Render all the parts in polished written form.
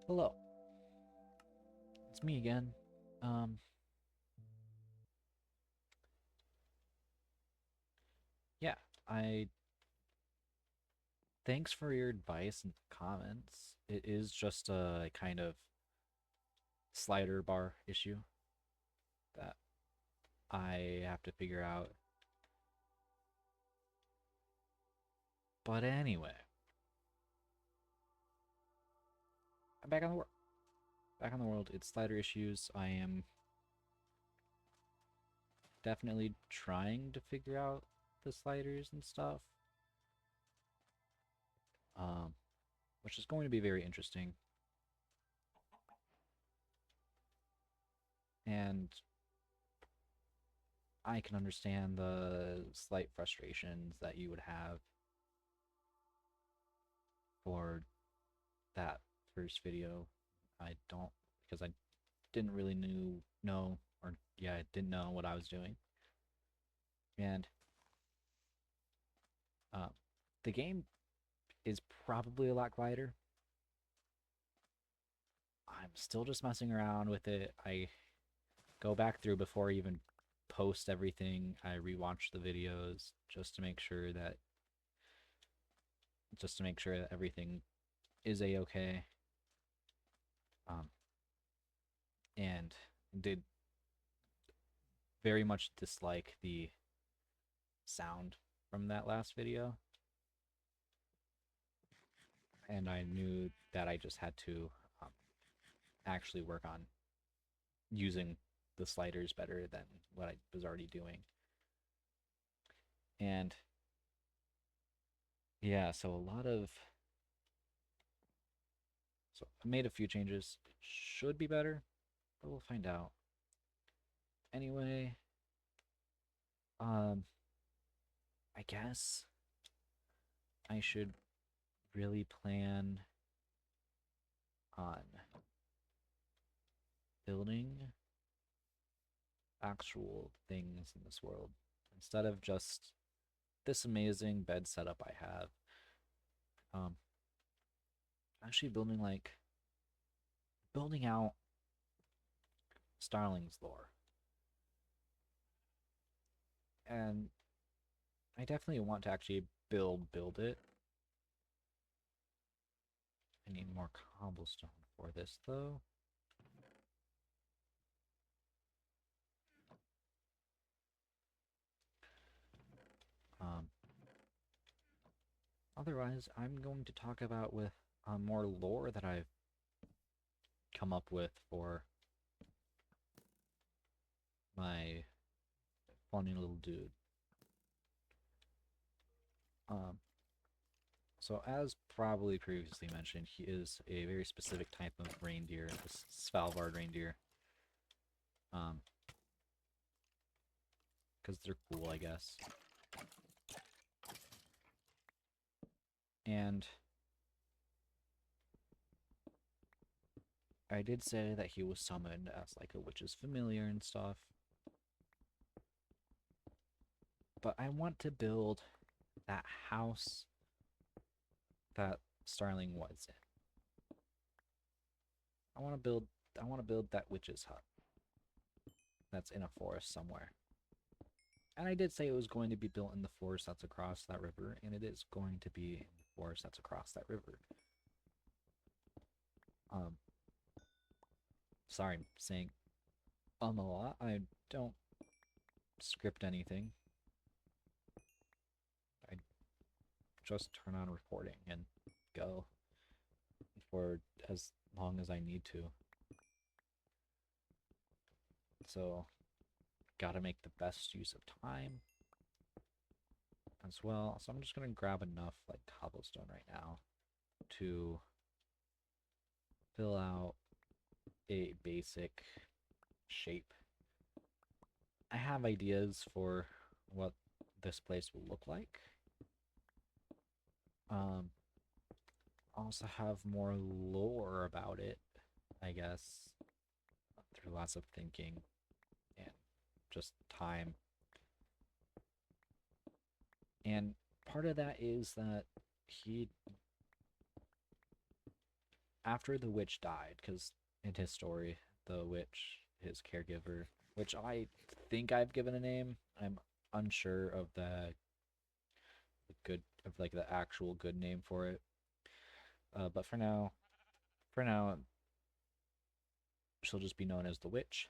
Hello, it's me again. Um, yeah, I thanks for your advice and comments. It is just a kind of slider bar issue that I have to figure out. But anyway, I'm back on the world. Back on the world. It's slider issues. I am definitely trying to figure out the sliders and stuff. Um, which is going to be very interesting. And I can understand the slight frustrations that you would have for that first video. I don't because I didn't really know or yeah, I didn't know what I was doing. And uh, the game is probably a lot quieter. I'm still just messing around with it. I go back through before I even post everything. I rewatch the videos just to make sure that everything is a-okay. Um, and did very much dislike the sound from that last video. And I knew that I just had to um, actually work on using the sliders better than what I was already doing. And yeah, so I made a few changes. It should be better, but we'll find out. Anyway, um, I guess I should really plan on building actual things in this world instead of just this amazing bed setup I have. Um, actually building out Starling's lore. And I definitely want to actually build it. I need more cobblestone for this though. Um, otherwise, I'm going to talk about with more lore that I've come up with for my funny little dude. Um, so as probably previously mentioned, he is a very specific type of reindeer, the Svalbard reindeer. Um, because they're cool, I guess. And I did say that he was summoned as like a witch's familiar and stuff. But I want to build that house that Starling was in. I want to build that witch's hut that's in a forest somewhere. And I did say it was going to be built in the forest that's across that river, and it is going to be in the forest that's across that river. Um, sorry, I'm saying a lot. I don't script anything. I just turn on recording and go for as long as I need to. So, gotta make the best use of time as well. So I'm just gonna grab enough like cobblestone right now to fill out a basic shape. I have ideas for what this place will look like. Um, also have more lore about it, I guess, through lots of thinking and just time. And part of that is that he after the witch died, because in his story, the witch, his caregiver, which I think I've given a name, I'm unsure of the good of like the actual good name for it. But for now, she'll just be known as the witch.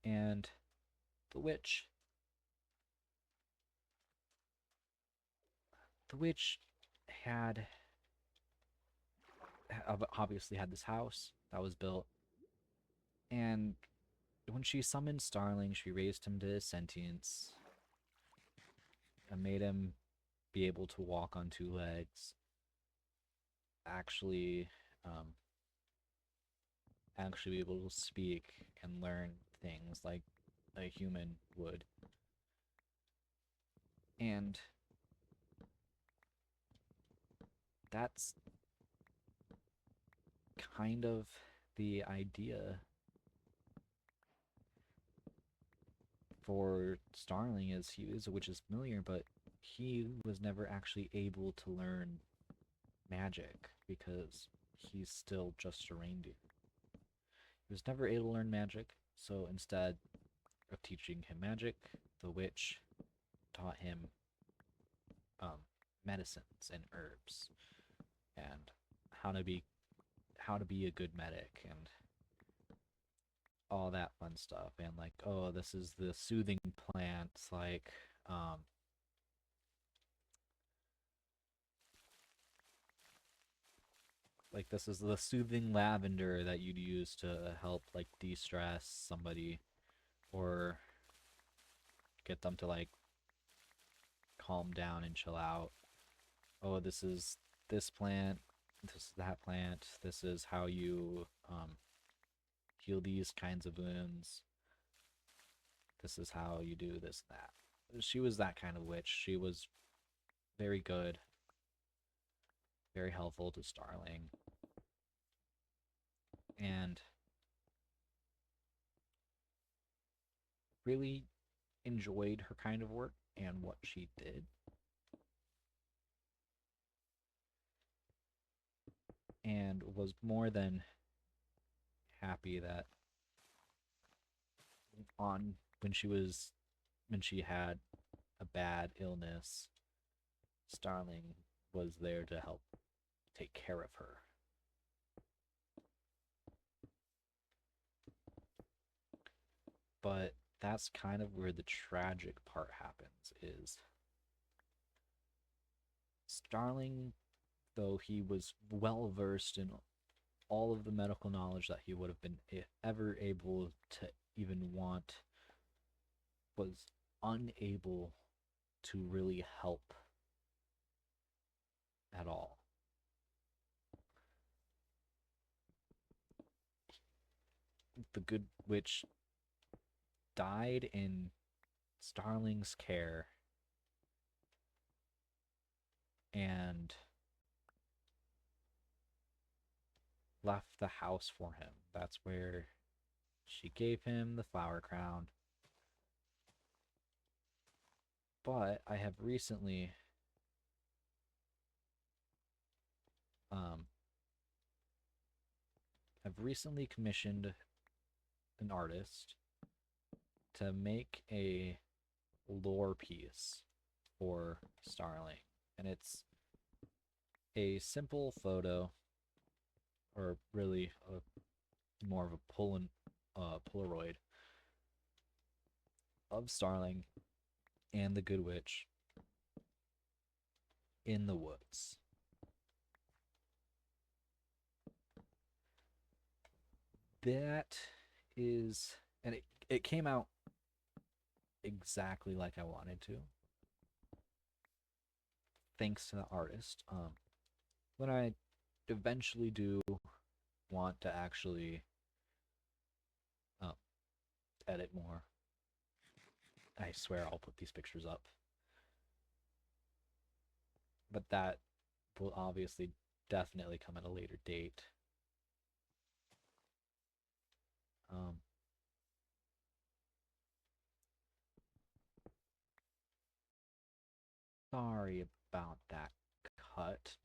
And the witch, the witch had obviously had this house that was built, and when she summoned Starling, she raised him to sentience and made him be able to walk on two legs, actually, um, actually be able to speak and learn things like a human would. And that's kind of the idea for Starling is he is a witch's familiar, but he was never actually able to learn magic because he's still just a reindeer. He was never able to learn magic, so instead of teaching him magic, the witch taught him um, medicines and herbs and how to be how to be a good medic and all that fun stuff. And like, oh, this is the soothing plants, um, like this is the soothing lavender that you'd use to help like de-stress somebody or get them to like calm down and chill out. Oh, this is this plant, this is that plant, this is how you heal these kinds of wounds, this is how you do this and that. She was that kind of witch. She was very good, very helpful to Starling, and really enjoyed her kind of work and what she did, and was more than happy that on when she had a bad illness, Starling was there to help take care of her. But that's kind of where the tragic part happens is Starling, though he was well versed in all of the medical knowledge that he would have been ever able to even want, was unable to really help at all. The good witch died in Starling's care and left the house for him. That's where she gave him the flower crown. But I um have recently commissioned an artist to make a lore piece for Starling. And it's a simple photo, or really more of a Polaroid of Starling and the Good Witch in the woods. That is, and it came out exactly like I wanted to, thanks to the artist. When I eventually do want to actually uh, edit more, I swear I'll put these pictures up. But that will obviously definitely come at a later date. Um, Sorry about that cut.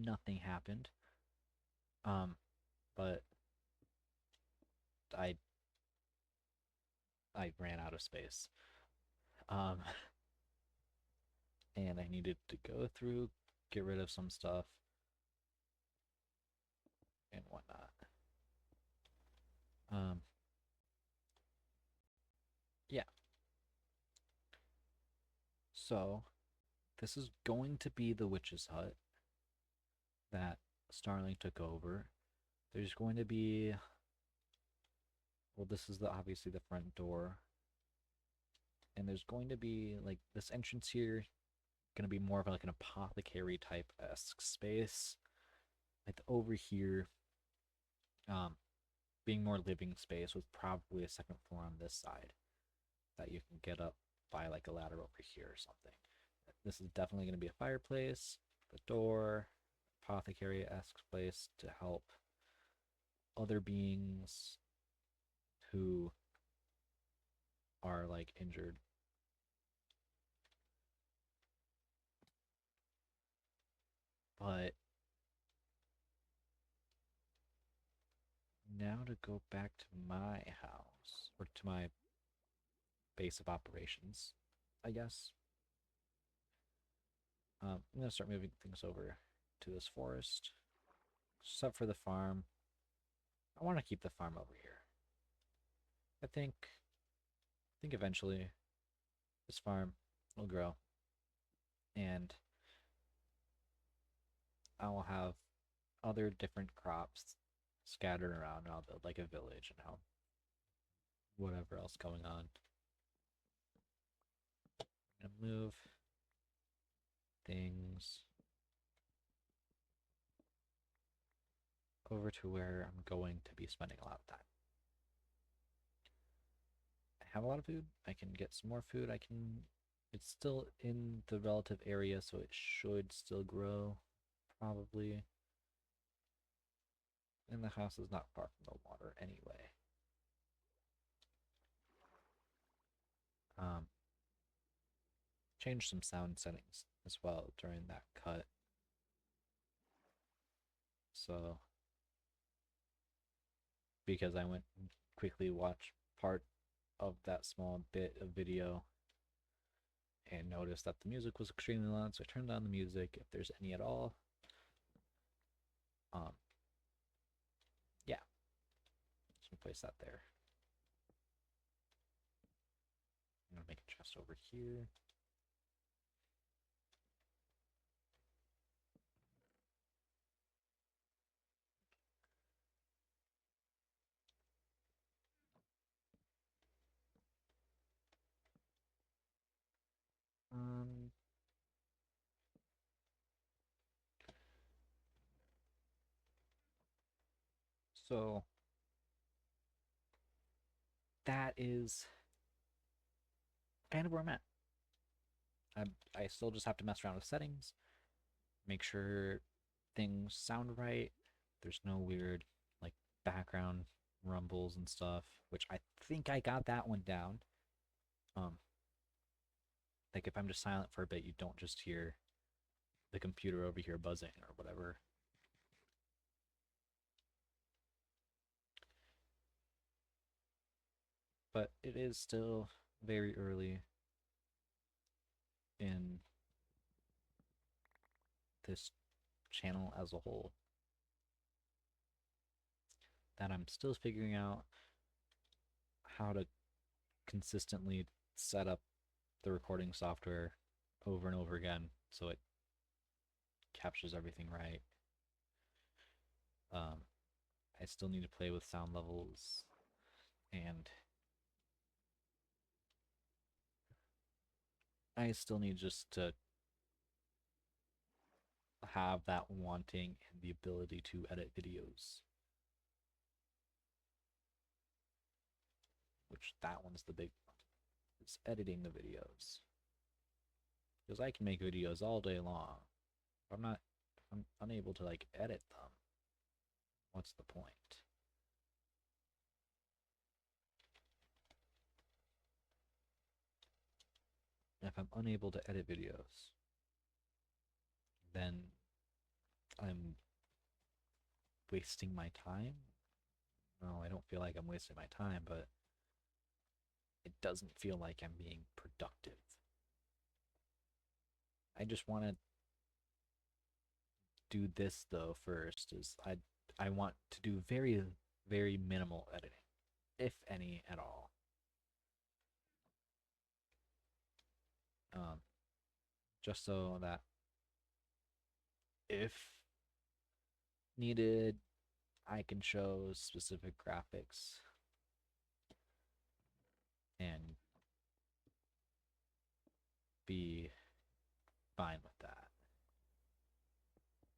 nothing happened. Um, but I I ran out of space. Um, and I needed to go through, get rid of some stuff and whatnot. Um, yeah. So this is going to be the witch's hut that Starling took over. There's going to be, well, this is the obviously the front door, and there's going to be like this entrance here, going to be more of like an apothecary type esque space. Like over here, um, being more living space with probably a second floor on this side that you can get up by like a ladder over here or something. This is definitely going to be a fireplace, the door, apothecary esque place to help other beings who are like injured. But now to go back to my house or to my base of operations, I guess. I'm gonna start moving things over to this forest, except for the farm. I want to keep the farm over here. I think eventually this farm will grow, and I will have other different crops scattered around, and I'll build like a village and help whatever else going on. I'm gonna move things over to where I'm going to be spending a lot of time. I have a lot of food. I can get some more food. I can. It's still in the relative area, so it should still grow, probably. And the house is not far from the water anyway. Um, change some sound settings as well during that cut. So, because I went quickly watch part of that small bit of video and noticed that the music was extremely loud, so I turned down the music if there's any at all. Um, yeah, just place that there. I'm gonna make a chest over here. Um, so that is kind of where I'm at. I still just have to mess around with settings, make sure things sound right. There's no weird like background rumbles and stuff, which I think I got that one down. Um, like if I'm just silent for a bit, you don't just hear the computer over here buzzing or whatever. But it is still very early in this channel as a whole that I'm still figuring out how to consistently set up the recording software over and over again so it captures everything right. Um, I still need to play with sound levels, and I still need just to have that wanting and the ability to edit videos, which that one's the big one. It's editing the videos. Because I can make videos all day long. If I'm unable to like edit them, what's the point? If I'm unable to edit videos, then I'm wasting my time. No, I don't feel like I'm wasting my time, but it doesn't feel like I'm being productive. I just want to do this though first. I want to do very minimal editing, if any at all. Um, just so that if needed, I can show specific graphics and be fine with that.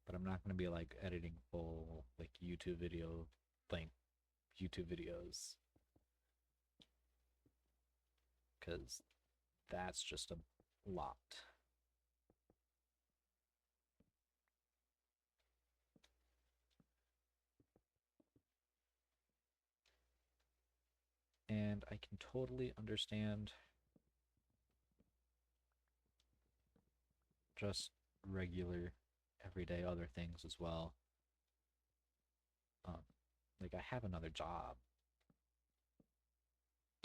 But I'm not going to be like editing full like like YouTube videos, because that's just a lot. And I can totally understand just regular, everyday other things as well. Um, like I have another job.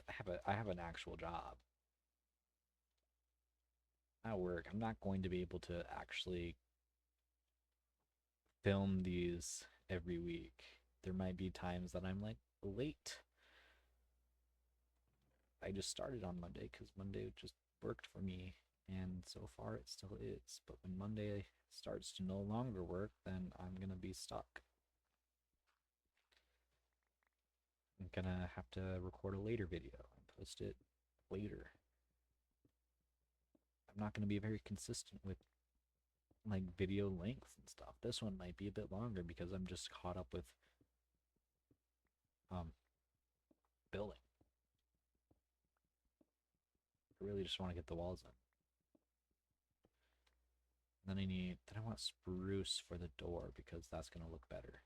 I have an actual job at work. I'm not going to be able to actually film these every week. There might be times that I'm like late. I just started on Monday because Monday just worked for me, and so far it still is. But when Monday starts to no longer work, then I'm gonna be stuck. I'm gonna have to record a later video and post it later. I'm not gonna be very consistent with like video length and stuff. This one might be a bit longer because I'm just caught up with um building. I really just want to get the walls in. Then I want spruce for the door because that's gonna look better.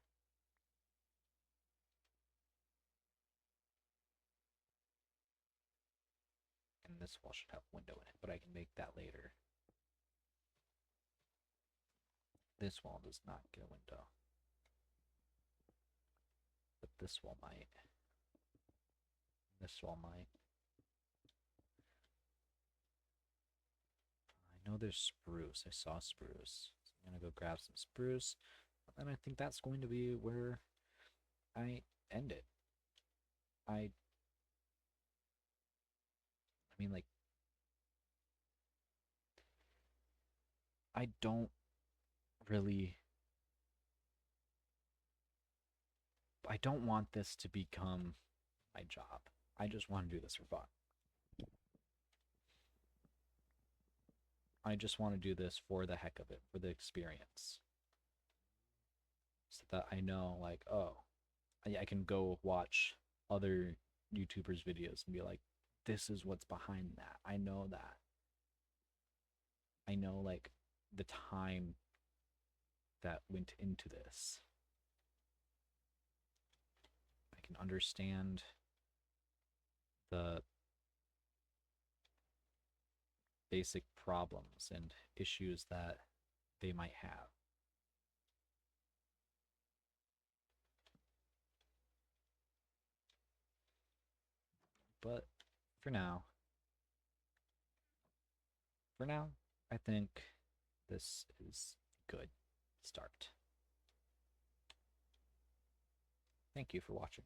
And this wall should have a window in it, but I can make that later. This wall does not get a window, but this wall might. This wall might. I know there's spruce. I saw spruce. So I'm gonna go grab some spruce. And I think that's going to be where I end it. I mean, like, I don't really. I don't want this to become my job. I just want to do this for fun. I just want to do this for the heck of it, for the experience. So that I know, like, oh, I can go watch other YouTubers' videos and be like, this is what's behind that. I know that. I know, like, the time that went into this. I can understand the basic problems and issues that they might have. But for now, for now, I think this is a good start. Thank you for watching.